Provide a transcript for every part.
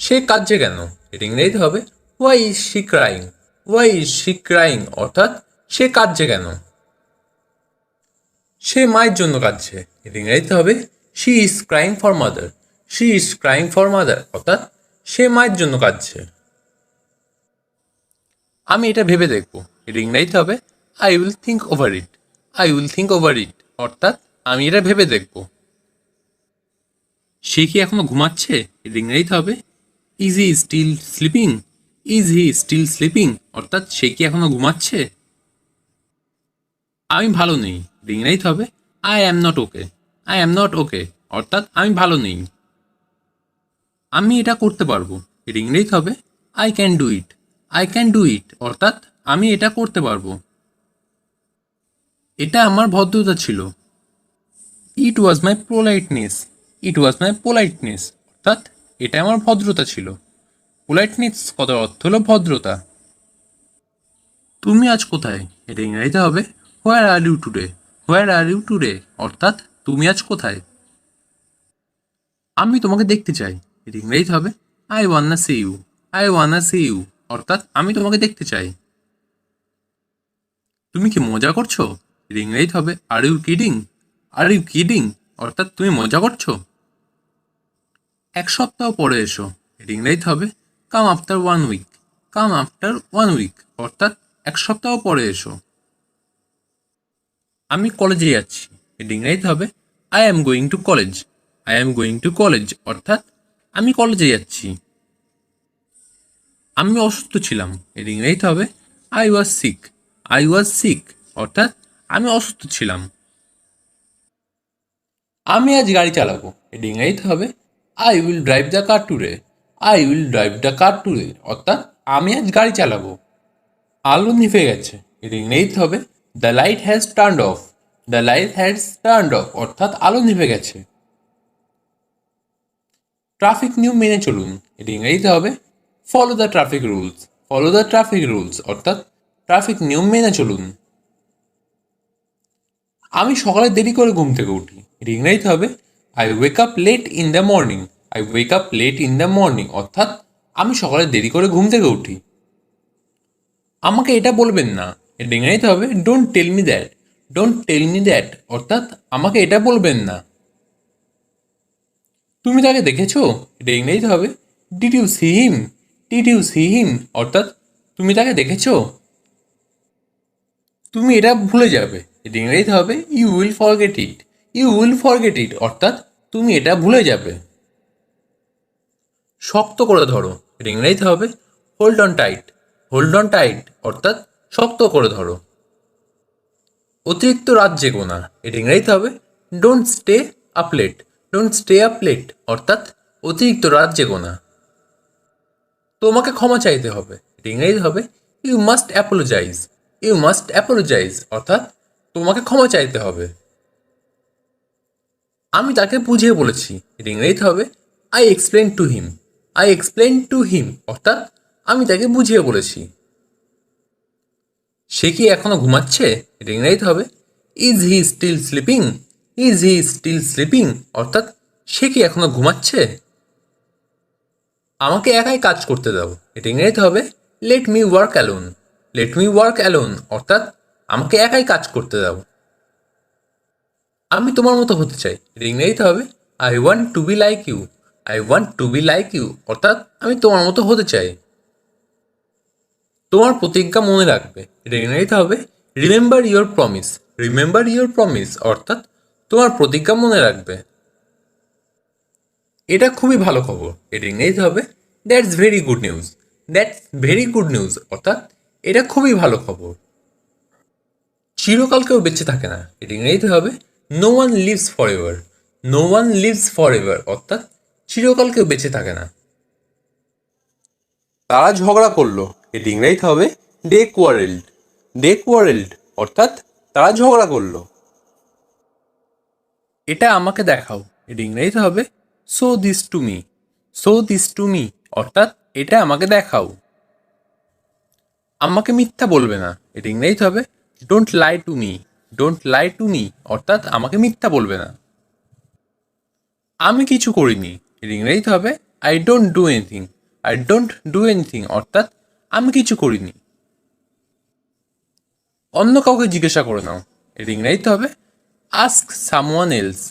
সে কাঁদছে কেন? এটা ইংরেজিতে হবে why is she crying. Why is she crying অর্থাৎ সে কাঁদছে কেন? সে মায়ের জন্য কাঁদছে। এটা ইংরেজিতে হবে she is crying for mother. She is crying for mother অর্থাৎ সে মায়ের জন্য কাঁদছে। আমি এটা ভেবে দেখব। এটা ইংরেজিতে হবে I will think over it. I will think over it অর্থাৎ আমি এটা ভেবে দেখব। সে কি এখনো ঘুমাচ্ছে? এটা ইংরেজিতে হবে is he still sleeping. Is he still sleeping অর্থাৎ সে কি এখনো ঘুমাচ্ছে? আমি ভালো নেই। এটা ইংরেজিতে হবে I am not okay. I am not okay অর্থাৎ আমি ভালো নেই। আমি এটা করতে পারবো। এটা ইংরেজিতে হবে I can do it. I can do it অর্থাৎ আমি এটা করতে পারবো। এটা আমার ভদ্রতা ছিল। ইট ওয়াজ মাই পোলাইটনেস। ইট ওয়াজ মাই পোলাইটনেস অর্থাৎ এটা আমার ভদ্রতা ছিল। পোলাইটনেস কথার অর্থ হলো ভদ্রতা। তুমি আজ কোথায়? এটা ইংরেজিতে হবে where are you today. Where are you today অর্থাৎ তুমি আজ কোথায়? আমি তোমাকে দেখতে চাই। এটা ইংরেজিতে হবে I wanna see you. I wanna see you অর্থাৎ আমি তোমাকে দেখতে চাই। তুমি কি মজা করছো? এটা ইংরেজিতে হবে are you kidding. Are you kidding অর্থাৎ তুমি মজা করছো। এক সপ্তাহ পরে এসো। এটা ইংরেজিতে হবে come after one week. Come after one week অর্থাৎ এক সপ্তাহ পরে এসো। আমি কলেজে যাচ্ছি। এটা ইংরেজিতে হবে I am going to college. I am going to college অর্থাৎ আমি কলেজে যাচ্ছি। আমি অসুস্থ ছিলাম। এটা ইংরেজিতে হবে I was sick. I was sick অর্থাৎ আমি অসুস্থ ছিলাম। আমি আজ গাড়ি চালাবো। এটা ইংরেজিতে হবে I will drive the car today. I will drive the car today অর্থাৎ আমি আজ গাড়ি চালাবো। আলো নিভে গেছে। এটা ইংরেজিতে হবে the light has turned of. The light has turned of অর্থাৎ আলো নিভে গেছে। ট্রাফিক নিয়ম মেনে চলুন। এটা ইংরেজিতে হবে follow the traffic rules. Follow the traffic rules অর্থাৎ ট্রাফিক নিয়ম মেনে চলুন। আমি সকালে দেরি করে ঘুম থেকে উঠি। এটা ইংরেজিতে হবে I wake up late in the morning. I wake up late in the morning অর্থাৎ আমি সকালে দেরি করে ঘুম থেকে উঠি। আমাকে এটা বলবেন না। এটা ইংরেজিতে হবে don't tell me that. Don't tell me that অর্থাৎ আমাকে এটা বলবেন না। তুমি তাকে দেখেছো? এটা ইংরেজিতে হবে did you see him. Did you see him অর্থাৎ তুমি তাকে দেখেছো? তুমি এটা ভুলে যাবে। এটা ইংরেজিতে হবে you will forget it. You will forget it অর্থাৎ তুমি এটা ভুলে যাবে। শক্ত করে ধরো। এটা ইংরেজিতে হবে hold on tight. Hold on tight অর্থাৎ শক্ত করে ধরো। অতিরিক্ত রাত জেগো না। এটা ইংরেজিতে হবে don't stay up late. Don't stay up late অর্থাৎ অতিরিক্ত রাত জেগো না। তোমাকে ক্ষমা চাইতে হবে। এটা ইংরেজিতে হবে you must apologise. You must apologise অর্থাৎ তোমাকে ক্ষমা চাইতে হবে। আমি তাকে বুঝিয়ে বলেছি। এটা ইংরেজিতে হবে I explain to him. I explain to him অর্থাৎ আমি তাকে বুঝিয়ে বলেছি। সে কি এখনো ঘুমাচ্ছে? এটা ইংরেজিতে হবে is he still sleeping. Is he still sleeping অর্থাৎ সে কি এখনো ঘুমাচ্ছে? আমাকে একাই কাজ করতে দাও। এটা ইংরেজিতে হবে let me work alone. Let me work alone অর্থাৎ আমাকে একাই কাজ করতে দাও। আমি তোমার মতো হতে চাই। এটা ইংরেজিতে হবে I want to be like you. I want to be like you অর্থাৎ আমি তোমার মতো হতে চাই। তোমার প্রতিজ্ঞা মনে রাখবে। এটা ইংরেজিতে হবে remember your promise. Remember your promise অর্থাৎ তোমার প্রতিজ্ঞা মনে রাখবে। এটা খুবই ভালো খবর। এটা ইংরেজিতে হবে that's very good news. That's very good news অর্থাৎ এটা খুবই ভালো খবর। চিরকাল কেউ বেঁচে থাকে না। এটা ইংরেজিতে হবে no one lives for ever. No one lives for ever অর্থাৎ চিরকাল কেউ বেঁচে থাকে না। তারা ঝগড়া করলো। এটা ইংরেজিতে হবে দে কোয়ারেলড। দে কোয়ারেলড অর্থাৎ তারা ঝগড়া করলো। এটা আমাকে দেখাও। এটা ইংরেজিতে হবে show this to me. Show this to me অর্থাৎ এটা আমাকে দেখাও। আমাকে মিথ্যা বলবে না। এটা ইংরেজিতে হবে don't lie to me. Don't lie to me অর্থাৎ আমাকে মিথ্যা বলবে না। আমি কিছু করিনি। এটা ইংরেজিতে হবে I don't do anything. I don't do anything অর্থাৎ আমি কিছু করিনি। অন্য কাউকে জিজ্ঞাসা করে নাও, এর ইংরেজিতে হবে ask someone else.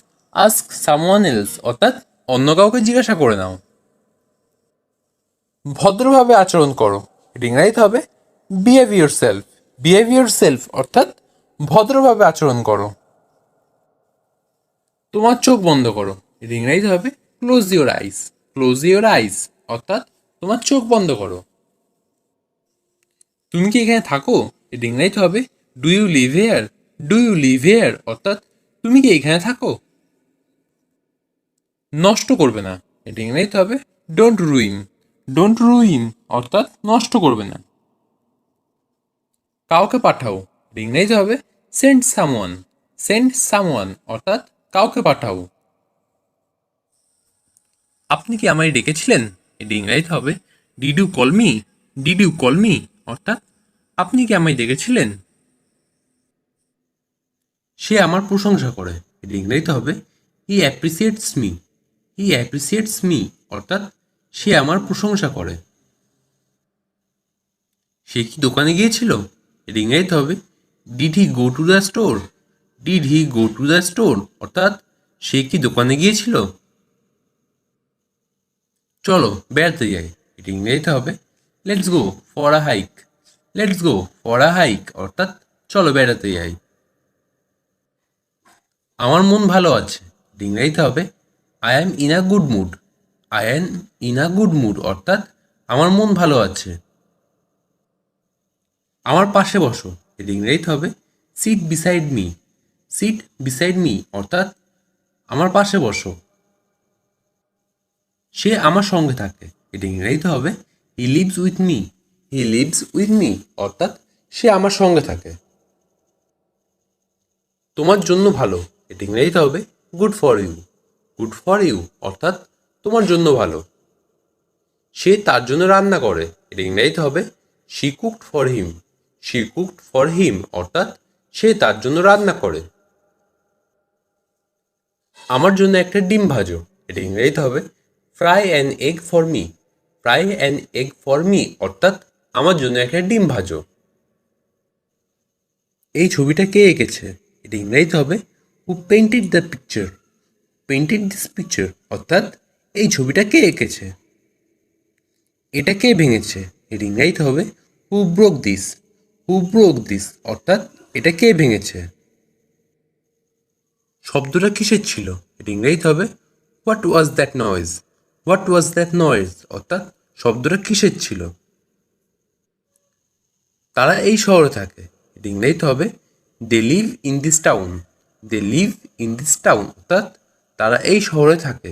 Ask someone else অর্থাৎ অন্য কাউকে জিজ্ঞাসা করে নাও। ভদ্রভাবে আচরণ করো, এর ইংরেজিতে হবে behave your self. Behave your self অর্থাৎ ভদ্রভাবে আচরণ করো। তোমার চোখ বন্ধ করো, এর ইংরেজিতে হবে close your ice. Close your আইস অর্থাৎ তোমার চোখ বন্ধ করো। তুমি কি এখানে থাকো, এর ইংরেজিতে হবে do you live here. Do you live here অর্থাৎ তুমি কি এখানে থাকো। নষ্ট করবে না, এর ইংরেজিতে হবে ডোন্ট রুইন। ডোন্ট রুইন অর্থাৎ নষ্ট করবে না। কাউকে পাঠাও, এর ইংরেজিতে হবে সেন্ড সামওয়ান। সেন্ড সামওয়ান অর্থাৎ কাউকে পাঠাও। আপনি কি আমায় ডেকেছিলেন, এর ইংরেজিতে হবে did you call me. Did you call me অর্থাৎ আপনি কি আমায় ডেকেছিলেন। সে আমার প্রশংসা করে, এর ইংরেজিতে হবে হি অ্যাপ্রিসিয়েটস মি। হি অ্যাপ্রিসিয়েটস মি অর্থাৎ সে আমার প্রশংসা করে। সে কি দোকানে গিয়েছিল, এর ইংরেজিতে হবে did he go to the store. Did he go to the store অর্থাৎ সে কি দোকানে গিয়েছিল। চলো বেড়াতে যাই, এর ইংরেজিতে হবে let's go for a hike. Let's go for a hike অর্থাৎ চলো বেড়াতে যাই। আমার মন ভালো আছে, এর ইংরেজিতে হবে I am in a good mood. I am in a good mood অর্থাৎ আমার মন ভালো আছে। আমার পাশে বসো, এর ইংরেজিতে হবে seat beside me. Seat beside me অর্থাৎ আমার পাশে বসো। সে আমার সঙ্গে থাকে, এর ইংরেজিতে হবে he lives with me. He lives with me অর্থাৎ সে আমার সঙ্গে থাকে। তোমার জন্য ভালো, এটা ইংরেজিতে হবে good for you. Good for you অর্থাৎ তোমার জন্য ভালো। সে তার জন্য রান্না করে, এটা ইংরেজিতে হবে she cooked for him. She cooked for him অর্থাৎ সে তার জন্য রান্না করে। আমার জন্য একটা ডিম ভাজো, এটা ইংরেজিতে হবে fry an egg for me. Fry an egg for me অর্থাৎ আমার জন্য একটা ডিম ভাজো। এই ছবিটা কে এঁকেছে, এটা ইংরেজিতে হবে who painted the picture. Painted this picture অর্থাৎ এই ছবিটা কে এঁকেছে। এটা কে ভেঙেছে, এর ইংরেজিতে হবে who broke this. Who broke this অর্থাৎ এটা কে ভেঙেছে। শব্দটা কিসের ছিল, এর ইংরেজিতে হবে what was that noise. What was that noise অর্থাৎ শব্দটা কিসের ছিল। তারা এই শহরে থাকে, এর ইংরেজিতে হবে they live in this town. They live in this town অর্থাৎ তারা এই শহরে থাকে।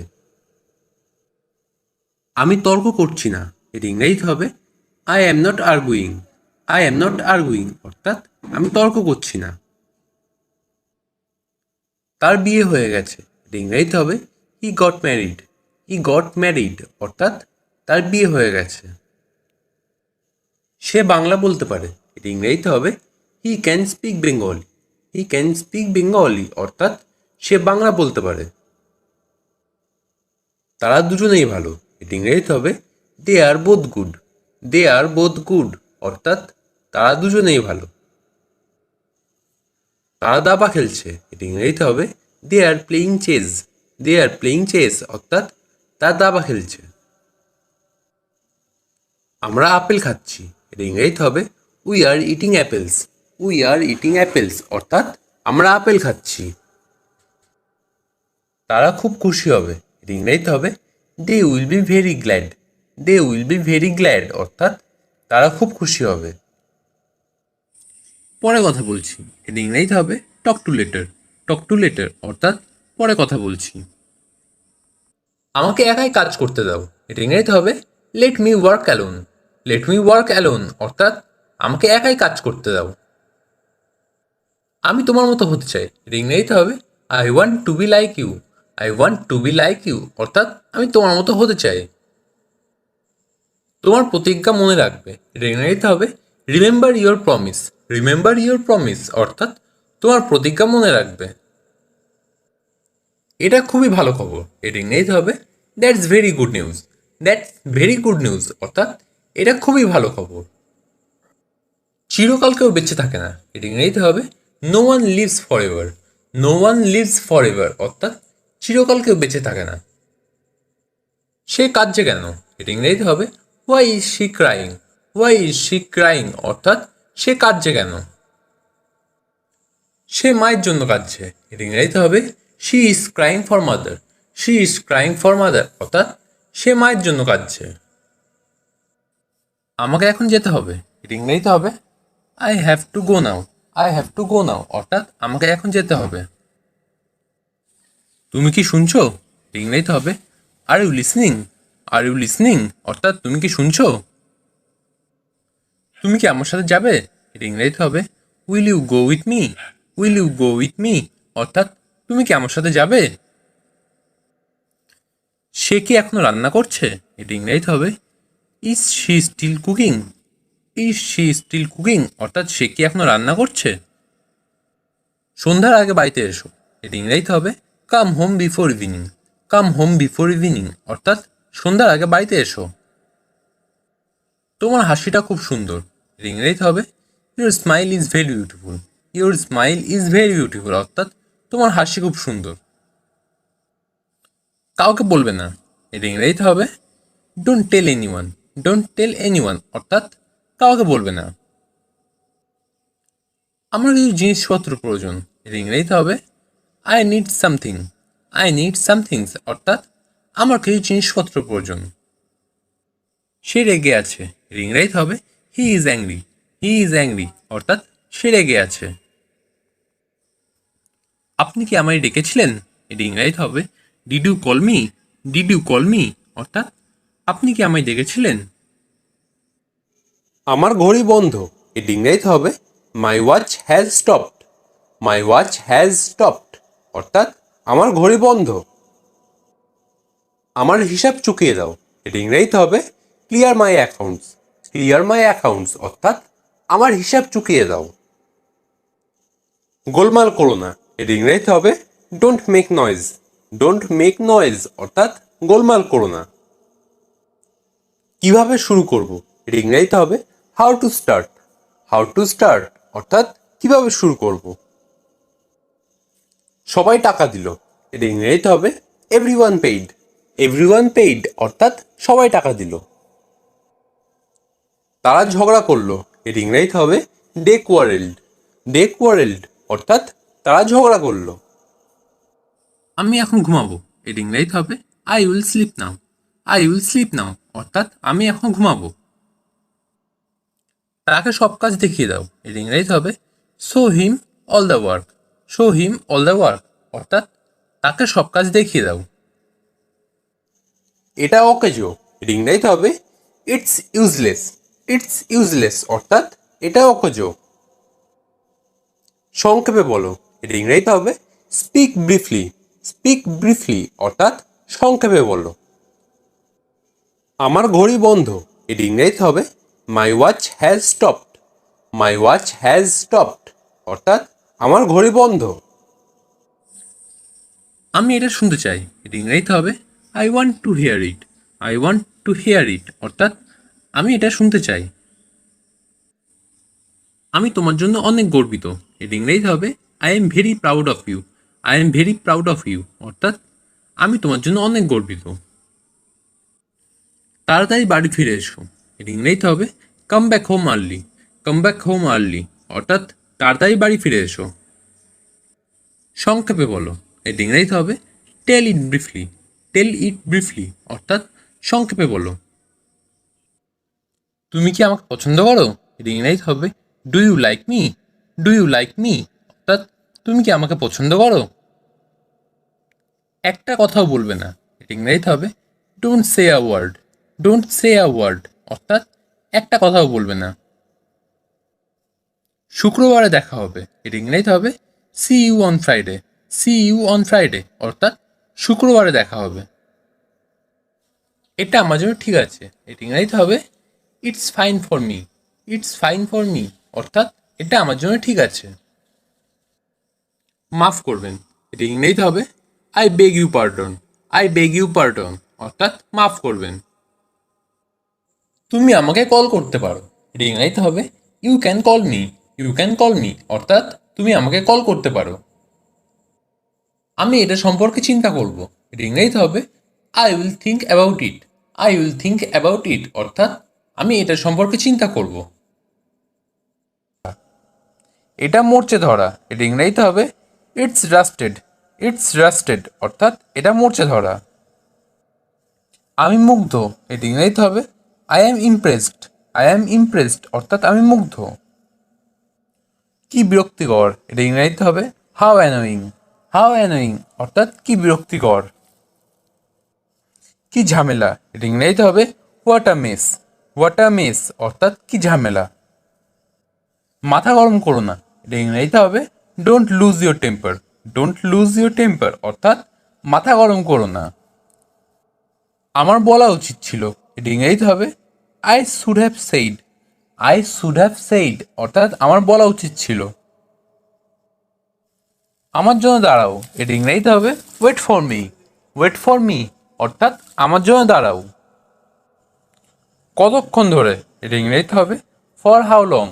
আমি তর্ক করছি না, এর ইংরেজিতে হবে I am not arguing. I am not arguing অর্থাৎ আমি তর্ক করছি না। তার বিয়ে হয়ে গেছে, এর ইংরেজিতে হবে he got married. He got married অর্থাৎ তার বিয়ে হয়ে গেছে। সে বাংলা বলতে পারে, এর ইংরেজিতে হবে he can speak Bengali. He can speak Bengali অর্থাৎ সে বাংলা বলতে পারে। তারা দুজনেই ভালো, এর ইংরেজিতে হবে they R both good. They R both good অর্থাৎ তারা দুজনেই ভালো। তারা দাবা খেলছে, এর ইংরেজিতে হবে they are playing chess. They are playing chess অর্থাৎ তারা দাবা খেলছে। আমরা আপেল খাচ্ছি, এর ইংরেজিতে হবে we are eating apples. We are eating apples অর্থাৎ আমরা আপেল খাচ্ছি। তারা খুব খুশি হবে, এর ইংরেজিতে হবে they will be very glad. They will be very glad অর্থাৎ তারা খুব খুশি হবে। পরে কথা বলছি, এর ইংরেজিতে হবে talk to letter. Talk to letter অর্থাৎ পরে কথা বলছি। আমাকে একাই কাজ করতে দাও, এর ইংরেজিতে হবে let me work alone. Let me work alone অর্থাৎ আমাকে একাই কাজ করতে দাও। আমি তোমার মতো হতে চাই, এর ইংরেজিতে হবে I want to be like you. I want to be like you অর্থাৎ আমি তোমার মতো হতে চাই। তোমার প্রতিজ্ঞা মনে রাখবে, এর ইংরেজিতে হবে remember your promise. Remember your promise অর্থাৎ তোমার প্রতিজ্ঞা মনে রাখবে। এটা খুবই ভালো খবর, এর ইংরেজিতে হবে that's very good news. That's very good news, অর্থাৎ এটা খুবই ভালো খবর। চিরকাল কেউ বেঁচে থাকে না, এটা ইংরেজিতে হবে no one lives for ever. No one lives for ever, অর্থাৎ চিরকাল কেউ বেঁচে থাকে না। সে কাঁদছে কেন, এটা ইংরেজিতে হবে why is she crying. Why is she crying, অর্থাৎ সে কাঁদছে কেন। সে মায়ের জন্য কাঁদছে, এটা ইংরেজিতে হবে she is crying for mother. She is crying for mother, অর্থাৎ সে মায়ের জন্য কাঁদছে। আমাকে এখন যেতে হবে, এটা ইংরেজিতে হবে I have to go now. I have to go now, অর্থাৎ আমাকে এখন যেতে হবে। তুমি কি শুনছো, এটা ইংরেজিতে হবে are you listening. Are you listening, অর্থাৎ তুমি কি শুনছো। তুমি কি আমার সাথে যাবে, এটা ইংরেজিতে হবে will you go with me. Will you go with me, অর্থাৎ তুমি কি আমার সাথে যাবে। সে কি এখনো রান্না করছে, এটা ইংরেজিতে হবে is she still cooking. Is she still cooking, অর্থাৎ সে কি এখনো রান্না করছে। সন্ধ্যার আগে বাড়িতে এসো, এটা ইংরেজিতে হবে come home before evening. Come home before evening, অর্থাৎ সন্ধ্যার আগে বাড়িতে এসো। তোমার হাসিটা খুব সুন্দর, এটা ইংরেজিতে হবে your smile is very beautiful. Your smile is very beautiful, অর্থাৎ তোমার হাসি খুব সুন্দর। কাউকে বলবে না, এটা ইংরেজিতে হবে don't tell anyone. Don't tell anyone, অর্থাৎ কাউকে বলবে না। আমার কিছু জিনিসপত্র প্রয়োজন, এটা ইংরেজিতে হবে I need something. I need somethings, অর্থাৎ আমার কিছু জিনিসপত্র প্রয়োজন। সে রেগে আছে, এটা ইংরেজিতে হবে he is angry. He is angry, অর্থাৎ সে রেগে আছে। আপনি কি আমায় ডেকেছিলেন, এটা ইংরেজিতে হবে did you call me. Did you call me, অর্থাৎ আপনি কি আমায় ডেকেছিলেন। আমার ঘড়ি বন্ধ, এটা ইংরেজিতে হবে my watch has stopped. My watch has stopped, অর্থাৎ আমার ঘড়ি বন্ধ। আমার হিসাব চুকিয়ে দাও, এটা ইংরেজিতে হবে ক্লিয়ার মাই অ্যাকাউন্টস। ক্লিয়ার মাই অ্যাকাউন্টস, অর্থাৎ আমার হিসাব চুকিয়ে দাও। গোলমাল করো না, এটা ইংরেজিতে হবে don't make noise. Don't make noise, অর্থাৎ গোলমাল করো না। কিভাবে শুরু করব, এটা ইংরেজিতে হবে how to start. How to start, অর্থাৎ কিভাবে শুরু করব। সবাই টাকা দিল, এটা ইংরেজিতে হবে এভরিওয়ান পেইড। এভরিওয়ান পেইড, অর্থাৎ সবাই টাকা দিল। তারা ঝগড়া করলো, এর ইংরেজিতে হবে দে কোয়ারেলড। দে কোয়ারেলড, অর্থাৎ তারা ঝগড়া করলো। আমি এখন ঘুমাবো, এর ইংরেজিতে হবে I will sleep now. I will sleep now, অর্থাৎ আমি এখন ঘুমাবো। তাকে সব কাজ দেখিয়ে দাও, এর ইংরেজিতে হবে show him all the work. Show him all the work, অর্থাৎ তাকে সব কাজ দেখিয়ে দাও। এটা অকেজো, এর ইংরেজিতে হবে ইটস ইউজলেস। ইটস ইউজলেস, অর্থাৎ এটা অকেজো। সংক্ষেপে বলো, এর ইংরেজিতে হবে স্পিক ব্রিফলি। স্পিক ব্রিফলি, অর্থাৎ সংক্ষেপে বলো। আমার ঘড়ি বন্ধ, এর ইংরেজিতে হবে my watch has stopped. My watch has stopped, অর্থাৎ আমার ঘড়ি বন্ধ। আমি এটা শুনতে চাই, এর ইংরেজিতে হবে I want to hear it. I want to hear it, অর্থাৎ আমি এটা শুনতে চাই। আমি তোমার জন্য অনেক গর্বিত, এর ইংরেজিতে হবে I am very proud of you. I am very proud of you, অর্থাৎ আমি তোমার জন্য অনেক গর্বিত। তাড়াতাড়ি বাড়ি ফিরে এসো, এর ইংরেজিতে হবে come back home early. Come back home early, অর্থাৎ তাড়াতাড়ি বাড়ি ফিরে এসো। সংক্ষেপে বলো, এর ইংরেজিতে হবে টেল ইট ব্রিফলি। টেল ইট ব্রিফলি, অর্থাৎ সংক্ষেপে বলো। তুমি কি আমাকে পছন্দ করো, এর ইংরেজিতে হবে do you like me. Do you like me, অর্থাৎ তুমি কি আমাকে পছন্দ করো। একটা কথাও বলবে না, এর ইংরেজিতে হবে don't say a word. Don't say a word, অর্থাৎ একটা কথাও বলবে না। শুক্রবারে দেখা হবে, এর ইংরেজিতে হবে see you on Friday. See you on Friday, অর্থাৎ শুক্রবারে দেখা হবে। এটা আমার জন্য ঠিক আছে, এর ইংরেজিতে হবে it's fine for me. It's fine for me, অর্থাৎ এটা আমার জন্য ঠিক আছে। মাফ করবেন, এটা ইংরেজিতে হবে I beg you pardon. I beg you pardon, অর্থাৎ মাফ করবেন। তুমি আমাকে কল করতে পারো। এটা ইংরেজিতে হবে you can call me. You can call me অর্থাৎ তুমি আমাকে কল করতে পারো। আমি এটা সম্পর্কে চিন্তা করব। এটা ইংরেজিতে হবে I will think about it. I will think about it অর্থাৎ আমি এটা সম্পর্কে চিন্তা করব। এটা মরচে ধরা। এটা ইংরেজিতে হবে ইটস রাস্টেড। ইটস রাস্টেড অর্থাৎ এটা মরচে ধরা। আমি মুগ্ধ। এটা ইংরেজিতে হবে I am impressed. I am impressed অর্থাৎ আমি মুগ্ধ। কি বিরক্তিকর। এটা ইংরেজিতে হবে হাউ অ্যানোয়িং। হাউ অ্যানোয়িং অর্থাৎ কি বিরক্তিকর। কি ঝামেলা। এটা ইংরেজিতে হবে what a mace. What a mace অর্থাৎ কি ঝামেলা। মাথা গরম করো না। এটা ইংরেজিতে হবে don't lose your temper. Don't lose your temper অর্থাৎ মাথা গরম করো না। আমার বলা উচিত ছিল। এটা ইংরেজিতে হবে I should have said. I should have said অর্থাৎ আমার বলা উচিত ছিল। আমার জন্য দাঁড়াও। এটা ইংরেজিতে হবে wait for me. Wait for me অর্থাৎ আমার জন্য দাঁড়াও। কতক্ষণ ধরে। এটা ইংরেজিতে হবে for how long.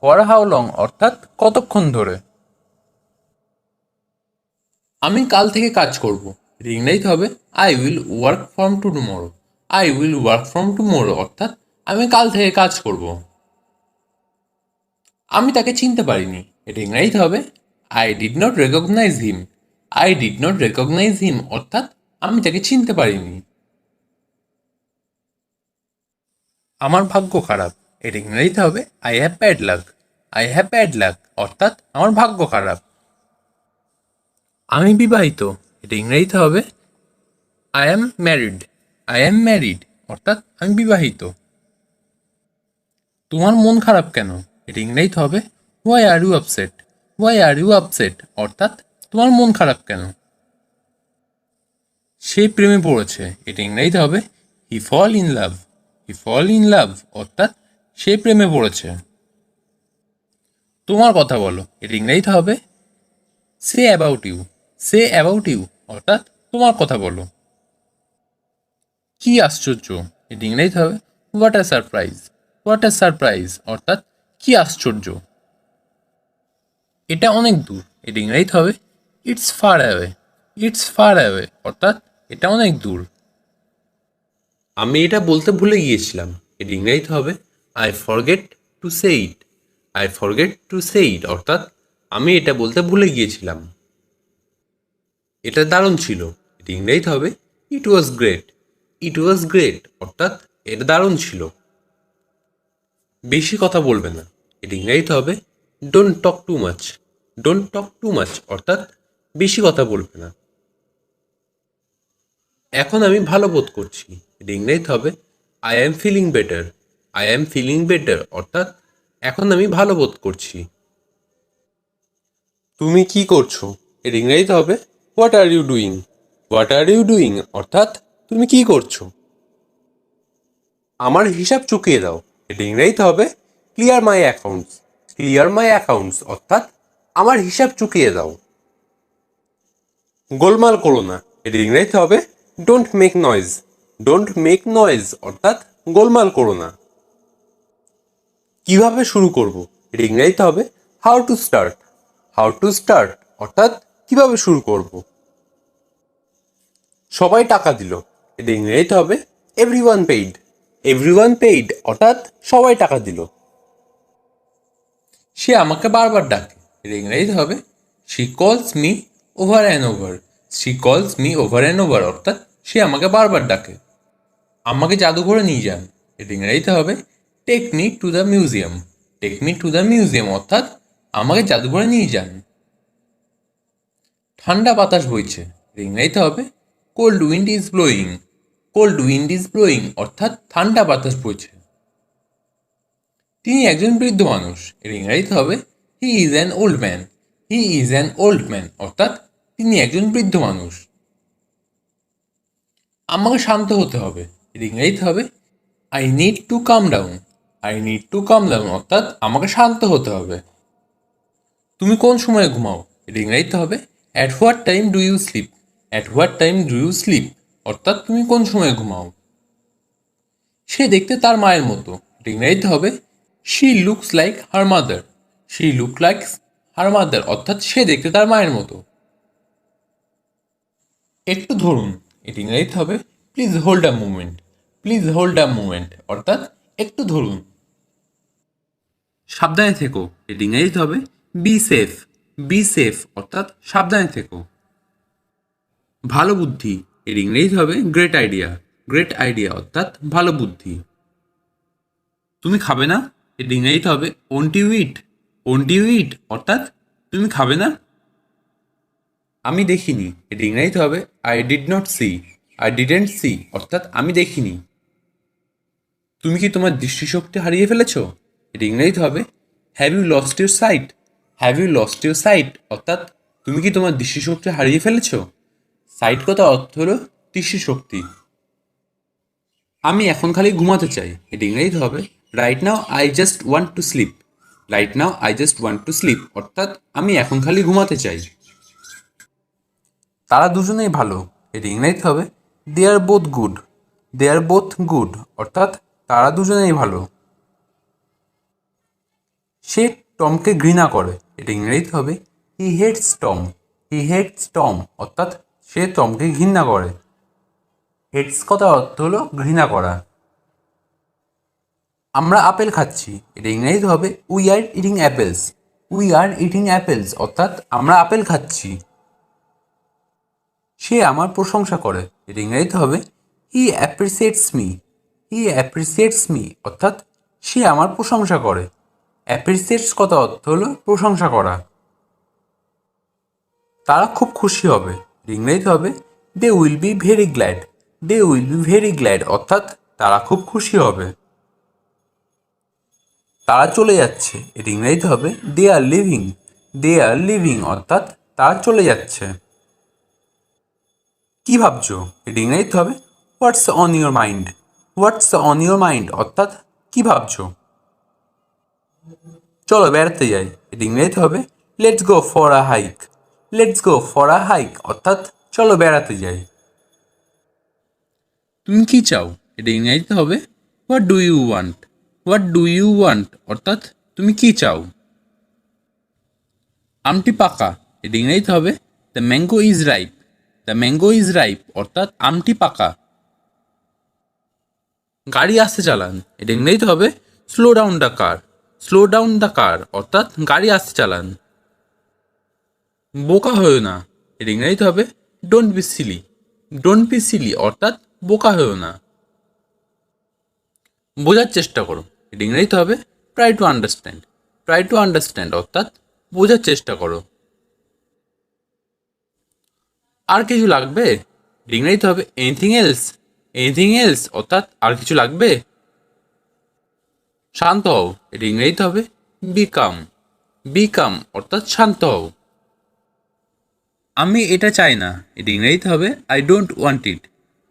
For how long অর্থাৎ কতক্ষণ ধরে। আমি কাল থেকে কাজ করব। এটা ইংরেজিতে হবে I will work from tomorrow. I will work from tomorrow অর্থাৎ আমি কাল থেকে কাজ করব। আমি তাকে চিনতে পারিনি। এটা ইংরেজিতে হবে I did not recognise him. I did not recognise him অর্থাৎ আমি তাকে চিনতে পারিনি। আমার ভাগ্য খারাপ। এটা ইংরেজিতে হবে I have bad luck. I have bad luck অর্থাৎ আমার ভাগ্য খারাপ। আমি বিবাহিত। এটা ইংরেজিতে হবে I am married. I am married অর্থাৎ আমি বিবাহিত। তোমার মন খারাপ কেন। এটা ইংরেজিতে হবে why are you upset. Why are you upset অর্থাৎ তোমার মন খারাপ কেন। সে প্রেমে পড়েছে। এটা ইংরেজিতে হবে হি fall in love. He fall in love অর্থাৎ সে প্রেমে পড়েছে। তোমার কথা বলো। এটা ইংরেজিতে হবে say about you. Say about you অর্থাৎ তোমার কথা বলো। কি আশ্চর্য। এটা ইংরেজিতে হবে what a surprise. What a surprise অর্থাৎ কি আশ্চর্য। এটা অনেক দূর। এটা ইংরেজিতে হবে it's far away. It's far away অর্থাৎ এটা অনেক দূর। আমি এটা বলতে ভুলে গিয়েছিলাম। এটা ইংরেজিতে হবে I forget to say it. I forget to say it অর্থাৎ আমি এটা বলতে ভুলে গিয়েছিলাম। এটা দারুণ ছিল। এটা ইংরেজিতে হবে ইট was great. It was great অর্থাৎ এটা দারুণ ছিল। বেশি কথা বলবে না। এটা ইংরেজিতে হবে don't talk too much. Don't talk too much অর্থাৎ বেশি কথা বলবে না। এখন আমি ভালো বোধ করছি। এটা ইংরেজিতে হবে I am feeling better. I am feeling better অর্থাৎ এখন আমি ভালো বোধ করছি। তুমি কি করছো। এর ইংরেজিতে হবে what are you doing. What are you doing অর্থাৎ তুমি কি করছো। আমার হিসাব চুকিয়ে দাও। এটা ইংরেজিতে হবে ক্লিয়ার মাই অ্যাকাউন্টস। ক্লিয়ার মাই অ্যাকাউন্টস অর্থাৎ আমার হিসাব চুকিয়ে দাও। গোলমাল করো না। এর ইংরেজিতে হবে don't make noise. Don't make noise অর্থাৎ গোলমাল করো না। কিভাবে শুরু করব। এর ইংরেজিতে হবে how to start. How to start অর্থাৎ কিভাবে শুরু করব। সবাই টাকা দিল। এটা ইংরেজিতে হবে এভরিওয়ান পেইড। এভরিওয়ান পেইড অর্থাৎ সবাই টাকা দিল। সে আমাকে বারবার ডাকে। এটা ইংরেজিতে হবে শি কলস me over and over. She কলস মি ওভার অ্যান্ড ওভার অর্থাৎ সে আমাকে বারবার ডাকে। আমাকে জাদুঘরে নিয়ে যান। এটা ইংরেজিতে হবে take me to the museum. Take me to the museum অর্থাৎ আমাকে জাদুঘরে নিয়ে যান। ঠান্ডা বাতাস বইছে। এটা ইংরেজিতে হবে cold wind is blowing. Cold wind is blowing অর্থাৎ ঠান্ডা বাতাস বইছে। তিনি একজন বৃদ্ধ মানুষ। এর ইংরেজিতে হবে he is an old man. He is an old man অর্থাৎ তিনি একজন বৃদ্ধ মানুষ। আমাকে শান্ত হতে হবে। এর ইংরেজিতে হবে I need to calm down. I need to calm down অর্থাৎ আমাকে শান্ত হতে হবে। তুমি কোন সময় ঘুমাও। এর ইংরেজিতে হবে at what time do you sleep. At what time do you sleep অর্থাৎ তুমি কোন সময় ঘুমাও। সে দেখতে তার মায়ের মতো। এটা ইংরেজিতে হবে she looks like her mother. She look like her mother অর্থাৎ সে দেখতে তার মায়ের মতো। একটু ধরুন, এটি ইংরেজিতে হবে please hold a movement. Please hold a movement অর্থাৎ একটু ধরুন। সাবধানে থেকো, এটি ইংরেজিতে হবে বি সেফ। বি সেফ অর্থাৎ সাবধানে থেকো। ভালো বুদ্ধি, এর ইংরেজিতে হবে গ্রেট আইডিয়া। গ্রেট আইডিয়া অর্থাৎ ভালো বুদ্ধি। তুমি খাবে না, এর ইংরেজিতে হবে won't you eat. Won't you eat অর্থাৎ তুমি খাবে না। আমি দেখিনি, এর ইংরেজিতে হবে I did not see. I didn't see অর্থাৎ আমি দেখিনি। তুমি কি তোমার দৃষ্টিশক্তি হারিয়ে ফেলেছ, এর ইংরেজিতে হবে have you lost your sight. Have you lost your sight অর্থাৎ তুমি কি তোমার দৃষ্টিশক্তি হারিয়ে ফেলেছ। সাইট কথা অর্থ হলো দৃষ্টিশক্তি। আমি এখন খালি ঘুমাতে চাই, এটা ইংরেজিতে হবে right now I just want to sleep. Right now I just want to sleep অর্থাৎ আমি এখন খালি ঘুমাতে চাই। তারা দুজনেই ভালো, এটা ইংরেজিতে হবে they R both good. They R both good অর্থাৎ তারা দুজনেই ভালো। সে টমকে ঘৃণা করে, এটা ইংরেজিতে হবে হি হেটস টম। হি হেটস টম অর্থাৎ সে টমকে ঘৃণা করে। হেটস কথা অর্থ হলো ঘৃণা করা। আমরা আপেল খাচ্ছি, এটা ইংরেজিতে হবে we are eating apples. We are eating apples অর্থাৎ আমরা আপেল খাচ্ছি। সে আমার প্রশংসা করে, এটা ইংরেজিতে হবে হি অ্যাপ্রিসিয়েটস মি। হি অ্যাপ্রিসিয়েটস মি অর্থাৎ সে আমার প্রশংসা করে। অ্যাপ্রিসিয়েটস কথা অর্থ হলো প্রশংসা করা। তারা খুব খুশি হবে, ইংরেজিতে হবে they will be very glad. They will be very glad অর্থাৎ তারা খুব খুশি হবে। তারা চলে যাচ্ছে, এর ইংরেজিতে হবে they R living. They R living অর্থাৎ তারা চলে যাচ্ছে। কি ভাবছো, এর ইংরেজিতে হবে হোয়াটস on your mind. What's on your mind অর্থাৎ কি ভাবছো। চলো বেড়াতে যাই, এর ইংরেজিতে হবে let's go for a hike. Let's go for a hike অর্থাৎ চলো বেড়াতে যাই। তুমি কি চাও, এটা ইংরেজিতে হবে what do you want. What do you want অর্থাৎ তুমি কি চাও। আমটি পাকা, এটা ইংরেজিতে হবে the mango is ripe. The mango is ripe অর্থাৎ আমটি পাকা। গাড়ি আস্তে চালান, এটা ইংরেজিতে হবে slow down the car. Slow down the car অর্থাৎ গাড়ি আস্তে চালান। বোকা হয়েও না, এর ইংরেজিতে হবে don't be silly. Don't be silly অর্থাৎ বোকা হয়েও না। বোঝার চেষ্টা করো, এর ইংরেজিতে হবে try to understand. Try to understand অর্থাৎ বোঝার চেষ্টা করো। আর কিছু লাগবে, ইংরেজিতে হবে এনিথিং এলস। এনিথিং এলস অর্থাৎ আর কিছু লাগবে। শান্ত হও, এটা ইংরেজিতে হবে বিকাম। বিকাম অর্থাৎ শান্ত হও। আমি এটা চাই না, এটা ইংরেজিতে হবে I don't want it.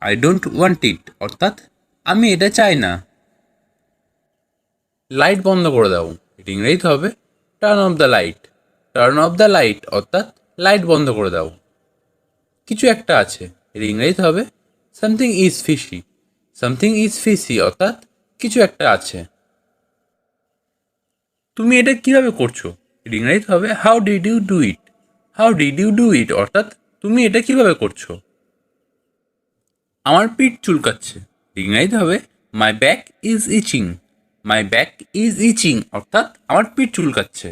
I don't want ইট অর্থাৎ আমি এটা চাই না। লাইট বন্ধ করে দাও, এটা ইংরেজিতে হবে turn off the light. Turn off the light অর্থাৎ লাইট বন্ধ করে দাও। কিছু একটা আছে, এর ইংরেজিতে হবে something is fishy. Something is fishy অর্থাৎ কিছু একটা আছে। তুমি এটা কিভাবে করছো, এর ইংরেজিতে হবে how did you do it. How did you do it অর্থাৎ তুমি এটা কিভাবে করছো। আমার পিঠ চুলকাচ্ছে, ইংরেজিতে হবে my back is itching. My back is itching অর্থাৎ আমার পিঠ চুলকাচ্ছে।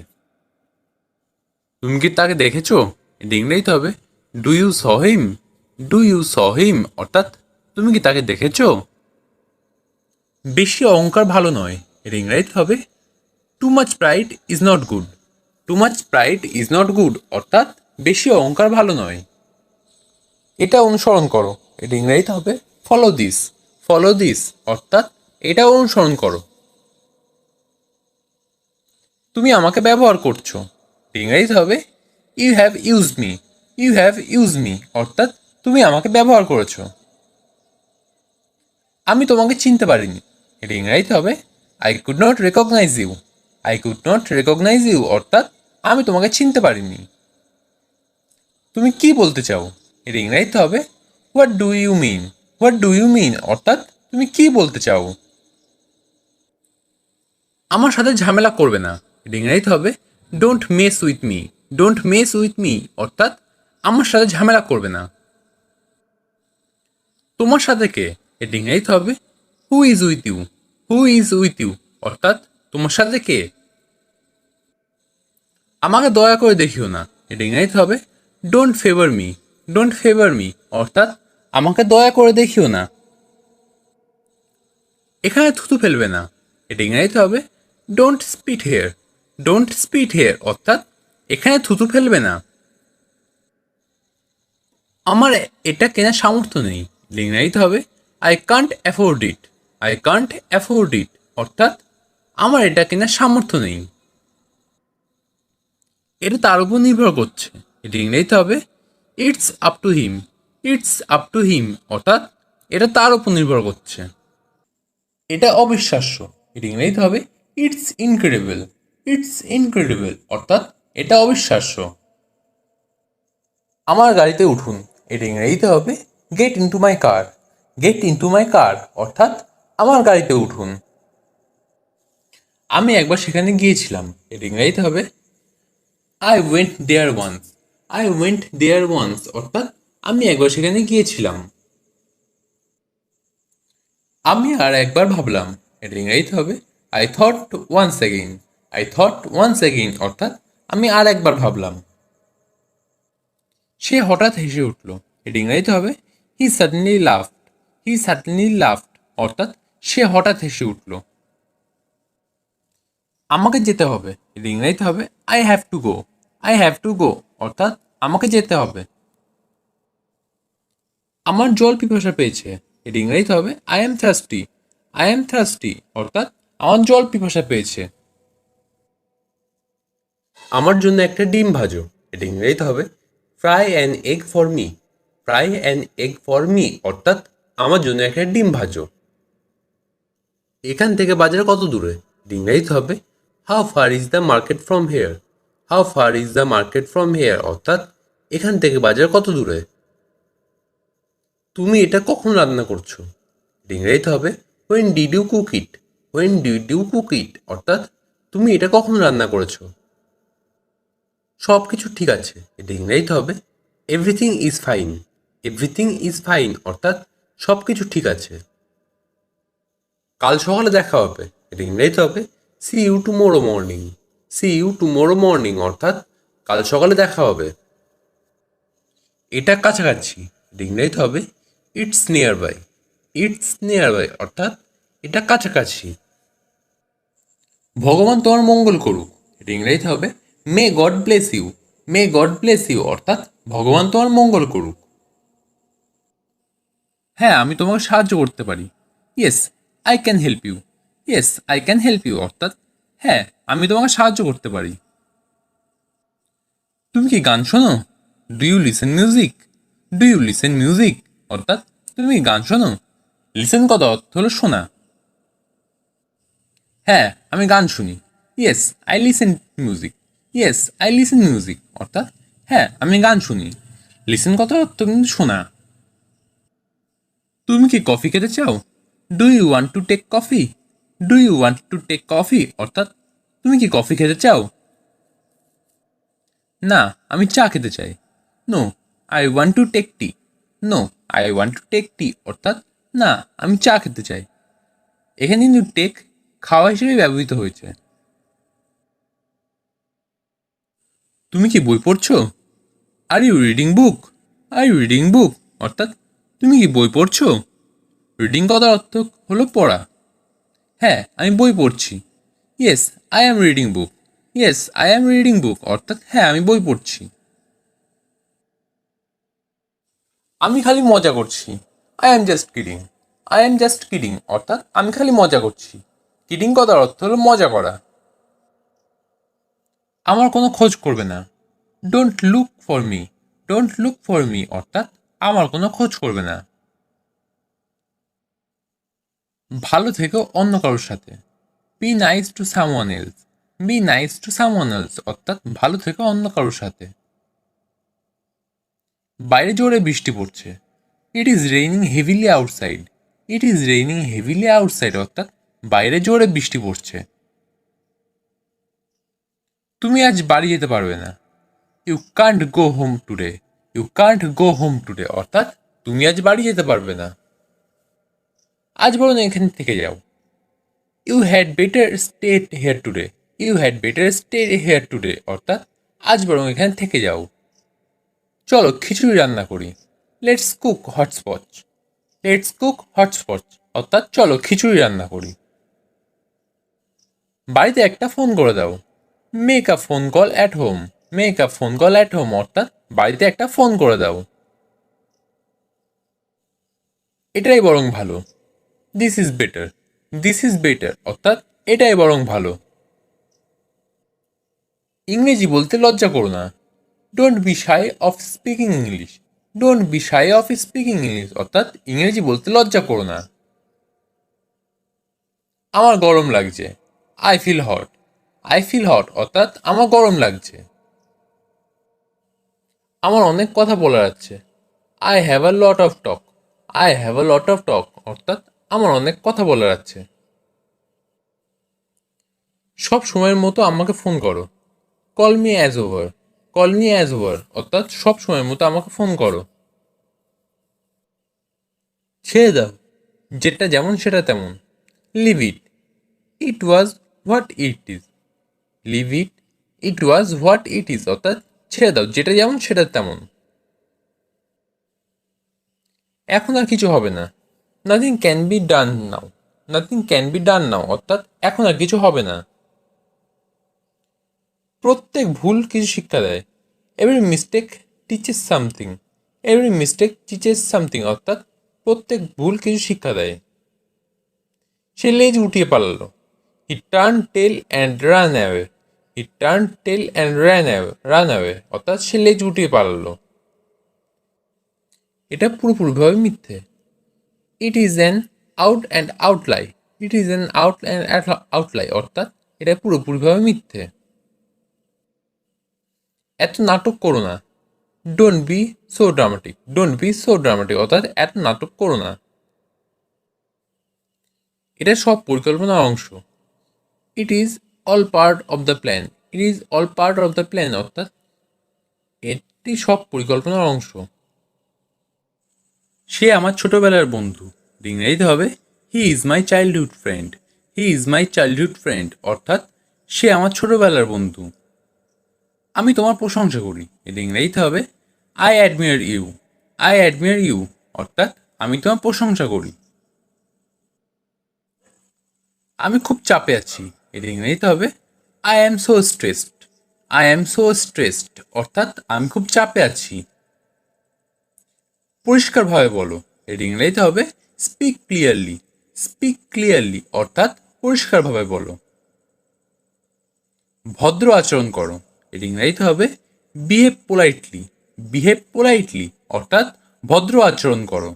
তুমি কি তাকে দেখেছো, এটা ইংরেজিতে হবে do you saw him. Do you saw him অর্থাৎ তুমি কি তাকে দেখেছো। বেশি অহংকার ভালো নয়, এর ইংরেজিতে হবে too much pride is not good. Too much pride is not good অর্থাৎ বেশি অহংকার ভালো নয়। এটা অনুসরণ করো, এটা ইংরেজিতে হবে ফলো দিস। ফলো দিস অর্থাৎ এটা অনুসরণ করো। তুমি আমাকে ব্যবহার করছো, ইংরেজিতে হবে you have used me. You have used me অর্থাৎ তুমি আমাকে ব্যবহার করেছো। আমি তোমাকে চিনতে পারিনি, এটা ইংরেজিতে হবে I could not recognise you. I could not recognise you অর্থাৎ আমি তোমাকে চিনতে পারিনি। তুমি কি বলতে চাও, এর ইংরেজিতে হবে what do you mean. What do you mean অর্থাৎ তুমি কি বলতে চাও। আমার সাথে ঝামেলা করবে না, এটা ইংরেজিতে হবে don't mess with me. Don't mess with me অর্থাৎ আমার সাথে ঝামেলা করবে না। তোমার সাথে কে, এটা ইংরেজিতে হবে who is with you. Who is with you অর্থাৎ তোমার সাথে কে। আমাকে দয়া করে দেখিও না, এটা ইংরেজিতে হবে don't favour me. Don't favour me অর্থাৎ আমাকে দয়া করে দেখিও না। এখানে থুতু ফেলবে না, এটা ইংরেজিতে হবে don't spit here. Don't spit here অর্থাৎ এখানে থুতু ফেলবে না। আমার এটা কেনার সামর্থ্য নেই, এটা ইংরেজিতে হবে I can't afford it. I can't afford it অর্থাৎ আমার এটা কেনার সামর্থ্য নেই। এটা তার উপর নির্ভর করছে, এটা ইংরেজিতে হবে it's up to him. It's up to him অর্থাৎ এটা তার উপর নির্ভর করছে। এটা অবিশ্বাস্য, এটা ইংরেজিতে হবে ইটস ইনক্রেডিবল। ইটস ইনক্রেডিবল অর্থাৎ এটা অবিশ্বাস্য। আমার গাড়িতে উঠুন, এটা ইংরেজিতে হবে get into my car. Get into my car অর্থাৎ আমার গাড়িতে উঠুন। আমি একবার সেখানে গিয়েছিলাম, এটা ইংরেজিতে হবে I went there once. I went there once অর্থাৎ আমি একবার সেখানে গিয়েছিলাম। আমি আর একবার ভাবলাম, এটা ইংরেজিতে হবে I thought once again. I thought once again অর্থাৎ আমি আর একবার ভাবলাম। সে হঠাৎ হেসে উঠল, এটা ইংরেজিতে হবে হি সাডেনলি লাফড। হি সাডেনলি লাফড অর্থাৎ সে হঠাৎ হেসে উঠল। আমাকে যেতে হবে, এটা ইংরেজিতে হবে I have to go. I have to গো অর্থাৎ আমাকে যেতে হবে। আমার জল পিপাসা পেয়েছে, এটা ইংরেজিতে হবে I am thirsty. I am thirsty অর্থাৎ আমার জল পিপাসা পেয়েছে। আমার জন্য একটা ডিম ভাজো, এটা ইংরেজিতে হবে fry an egg for me. Fry an egg for me অর্থাৎ আমার জন্য একটা ডিম ভাজো। এখান থেকে বাজার কত দূরে, এটা ইংরেজিতে হবে how far is the market from here. How far is the market from here অর্থাৎ এখান থেকে বাজার কত দূরে। তুমি এটা কখন রান্না করছো, এটা ইংরেজিতে হবে when did you cook it. When did you cook it অর্থাৎ তুমি এটা কখন রান্না করেছো। সব কিছু ঠিক আছে, এটা ইংরেজিতে হবে everything is fine. Everything is fine অর্থাৎ সব কিছু ঠিক আছে। কাল সকালে দেখা হবে, এটা ইংরেজিতে হবে see you tomorrow morning. See you tomorrow morning অর্থাৎ কাল সকালে দেখা হবে। এটা কাছাকাছি, এটা ইংরেজিতে হবে it's nearby. It's nearby অর্থাৎ এটা কাছাকাছি। ভগবান তোমার মঙ্গল করুক, এটা ইংরেজিতে হবে may God bless you. May God bless you অর্থাৎ ভগবান তোমার মঙ্গল করুক। হ্যাঁ, আমি তোমাকে সাহায্য করতে পারি। Yes I can help you. Yes I can help you অর্থাৎ হ্যাঁ, আমি তোমাকে সাহায্য করতে পারি। তুমি কি গান শোনো? Do you listen music? Do you listen music অর্থাৎ তুমি কি গান শোনো? লিসেন কথা অর্থ হলো শোনা। হ্যাঁ, আমি গান শুনি। Yes I listen music. Yes I listen music অর্থাৎ হ্যাঁ, আমি গান শুনি। লিসেন কথা অর্থ কিন্তু শোনা। তুমি কি কফি খেতে চাও? Do you want to take coffee? Do you want to take coffee অর্থাৎ তুমি কি কফি খেতে চাও? না, আমি চা খেতে চাই। No I want to take tea. No I want to take tea অর্থাৎ না, আমি চা খেতে চাই। এখানে কিন্তু টেক খাওয়া হিসেবে ব্যবহৃত হয়েছে। তুমি কি বই পড়ছো? Are you reading book? Are you reading book অর্থাৎ তুমি কি বই পড়ছো? রিডিং কথার অর্থ হলো পড়া। হ্যাঁ, আমি বই পড়ছি। Yes I am reading book. Yes I am reading book অর্থাৎ হ্যাঁ, আমি বই পড়ছি। আমি খালি মজা করছি। I am just kidding. I am just kidding অর্থাৎ আমি খালি মজা করছি। কিডিং কথার অর্থ হলো মজা করা। আমার কোনো খোঁজ করবে না। Don't look for me. Don't look for me অর্থাৎ আমার কোনো খোঁজ করবে না। ভালো থেকো অন্য কারোর সাথে। Be nice to someone else. Be nice to someone else অর্থাৎ ভালো থেকো অন্য কারোর সাথে। বাইরে জোরে বৃষ্টি পড়ছে। It is raining heavily outside. It is raining heavily outside অর্থাৎ বাইরে জোরে বৃষ্টি পড়ছে। তুমি আজ বাড়ি যেতে পারবে না। You can't go home today. You can't go home today অর্থাৎ তুমি আজ বাড়ি যেতে পারবে না। আজ বরং এখানে থেকে যাও। You had better stay here today. You had better stay here today অর্থাৎ আজ বরং এখানে থেকে যাও। চলো খিচুড়ি রান্না করি। Let's cook hotchpotch. Let's cook hotchpotch অর্থাৎ চলো খিচুড়ি রান্না করি। বাড়িতে একটা ফোন করে দাও। Make a phone call at home. Make a phone call at home অর্থাৎ বাড়িতে একটা ফোন করে দাও। এটাই বরং ভালো। This is better. This is better অর্থাৎ এটাই বরং ভালো। ইংরেজি বলতে লজ্জা করো না। Don't be shy of speaking English. Don't be shy of speaking English অর্থাৎ ইংরেজি বলতে লজ্জা করো না। আমার গরম লাগছে। I feel hot. I feel hot অর্থাৎ আমার গরম লাগছে। আমার অনেক কথা বলার আছে। I have a lot of talk. I have a lot of টক অর্থাৎ আমার অনেক কথা বলার আছে। সব সময়ের মতো আমাকে ফোন করো। Call me as over. Call me as over অর্থাৎ সব সময়ের মতো আমাকে ফোন করো। ছেড়ে দাও। যেটা যেমন সেটা তেমন। Leave it. It was what it is. Leave it. It was what it is অর্থাৎ ছেড়ে দাও যেটা যেমন সেটা তেমন। এখন আর কিছু হবে না। Nothing can be done now. Nothing can be done now অর্থাৎ এখন আর কিছু হবে না। প্রত্যেক ভুল কিছু শিক্ষা দেয়। Every mistake teaches something. Every mistake teaches something অর্থাৎ প্রত্যেক ভুল কিছু শিক্ষা দেয়। সে লেজ উঠিয়ে পালালো। He turn tail and run away. He turn tail and run away অর্থাৎ সে লেজ উঠিয়ে পালালো। এটা পুরোপুরিভাবে মিথ্যে। It is an out and out lie. It is an out and out lie অর্থাৎ এটা পুরোপুরিভাবে মিথ্যে। এত নাটক করো না। Don't be so dramatic. Don't be so dramatic অর্থাৎ এত নাটক করো না। এটা সব পরিকল্পনার অংশ। It is all part of the plan. It is all part of the plan অর্থাৎ এটি সব পরিকল্পনার অংশ। সে আমার ছোটবেলার বন্ধু। ইংরেজিতে হবে he is my childhood friend. He is my childhood friend অর্থাৎ সে আমার ছোটবেলার বন্ধু। আমি তোমার প্রশংসা করি। এটা ইংরেজিতে হবে I admire you. I admire you অর্থাৎ আমি তোমার প্রশংসা করি। আমি খুব চাপে আছি। এটা ইংরেজিতে হবে I am so stressed. I am so stressed অর্থাৎ আমি খুব চাপে আছি। পরিষ্কারভাবে বলো। এটা ইংরেজিতে হবে স্পিক ক্লিয়ারলি। স্পিক ক্লিয়ারলি অর্থাৎ পরিষ্কারভাবে বলো। ভদ্র আচরণ করো। এটা ইংরেজিতে হবে বিহেভ পোলাইটলি। বিহেভ পোলাইটলি অর্থাৎ ভদ্র আচরণ করো।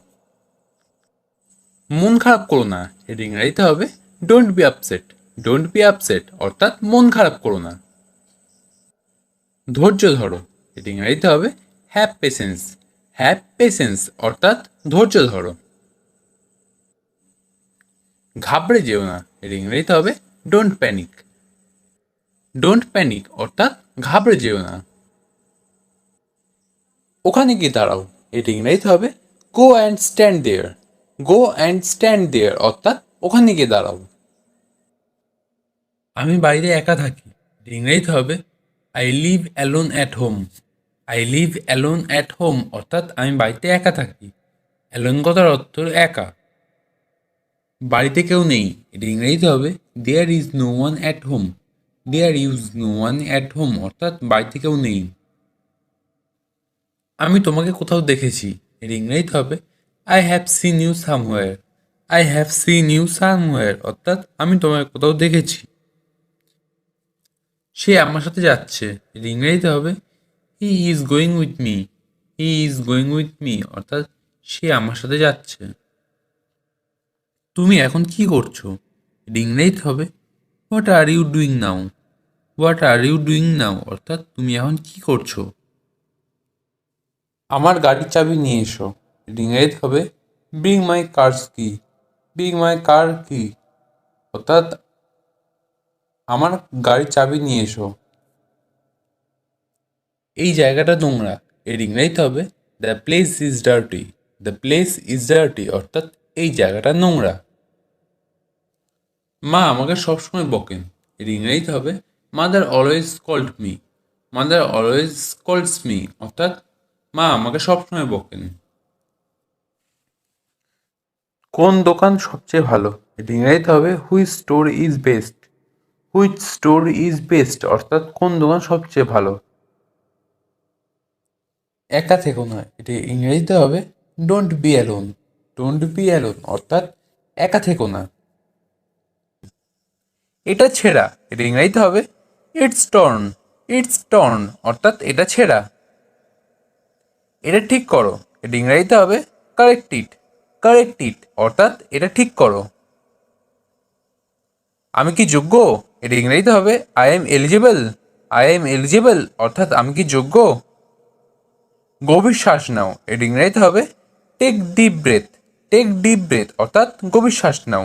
মন খারাপ করো না। এটা ইংরেজিতে হবে don't be upset. Don't be upset অর্থাৎ মন খারাপ করো না। ধৈর্য ধরো। এটা ইংরেজিতে হবে হ্যাভ পেশেন্স। হ্যাভ পেশেন্স অর্থাৎ ধৈর্য ধরো। ঘাবড়ে যেও না। এটা ইংরেজিতে হবে ডোন্ট প্যানিক। ডোন্ট প্যানিক অর্থাৎ ঘাবড়ে যেও না। ওখানে গিয়ে দাঁড়াও। এটা ইংরেজিতে হবে go and stand there. Go and stand there অর্থাৎ ওখানে গিয়ে দাঁড়াও। আমি বাইরে একা থাকি। ইংরেজিতে হবে I live alone at home. I live alone at home অর্থাৎ আমি বাড়িতে একা থাকি। অ্যালোন কথার অর্থ একা। বাড়িতে কেউ নেই। এটা ইংরেজিতে হবে there is no one at home. There is no one at home অর্থাৎ বাড়িতে কেউ নেই। আমি তোমাকে কোথাও দেখেছি। এর ইংরেজিতে হবে I have seen you somewhere. I have seen you somewhere অর্থাৎ আমি তোমাকে কোথাও দেখেছি। সে আমার সাথে যাচ্ছে। এর ইংরেজিতে হবে he is going with me. He is going with me অর্থাৎ সে আমার সাথে যাচ্ছে। তুমি এখন কি করছো? এর ইংরেজিতে হবে what are you doing now. What are you doing now অর্থাৎ তুমি এখন কি করছো? আমার গাড়ির চাবি নিয়ে এসো। এর ইংরেজিতে হবে ব্রিং মাই কারস কি। ব্রিং মাই কার কি অর্থাৎ আমার গাড়ির চাবি নিয়ে এসো। এই জায়গাটা নোংরা, এর ইংরেজিতে হবে the place is dirty. The place is dirty অর্থাৎ এই জায়গাটা নোংরা। মা আমাকে সবসময় বকেন, এর ইংরেজিতে হবে mother always scold me. Mother always scolds me অর্থাৎ মা আমাকে সবসময় বকেন। কোন দোকান সবচেয়ে ভালো, এর ইংরেজিতে হবে which store is best. Which store is best অর্থাৎ কোন দোকান সবচেয়ে ভালো। একা থেকো না, এটি ইংরেজিতে হবে don't B alone. Don't be alone অর্থাৎ একা থেকো না। এটা ছেঁড়া, এটা ইংরেজিতে হবে ইটস টর্ন। ইটস টর্ন অর্থাৎ এটা ছেঁড়া। এটা ঠিক করো, এটা ইংরেজিতে হবে কারেক্ট ইট। কারেক্ট ইট অর্থাৎ এটা ঠিক করো। আমি কি যোগ্য, এটা ইংরেজিতে হবে I M eligible. I am eligible অর্থাৎ আমি কি যোগ্য। গভীর শ্বাস নাও, এটা ইংরেজিতে হবে take deep breath. Take deep breath অর্থাৎ গভীর শ্বাস নাও।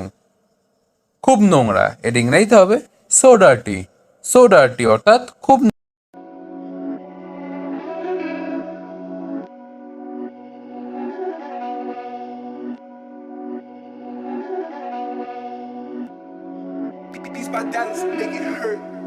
খুব নোংরা, এটা ইংরেজিতে হবে সো ডার্টি। সো ডার্টি অর্থাৎ খুব। Beats by Dallas, make it hurt.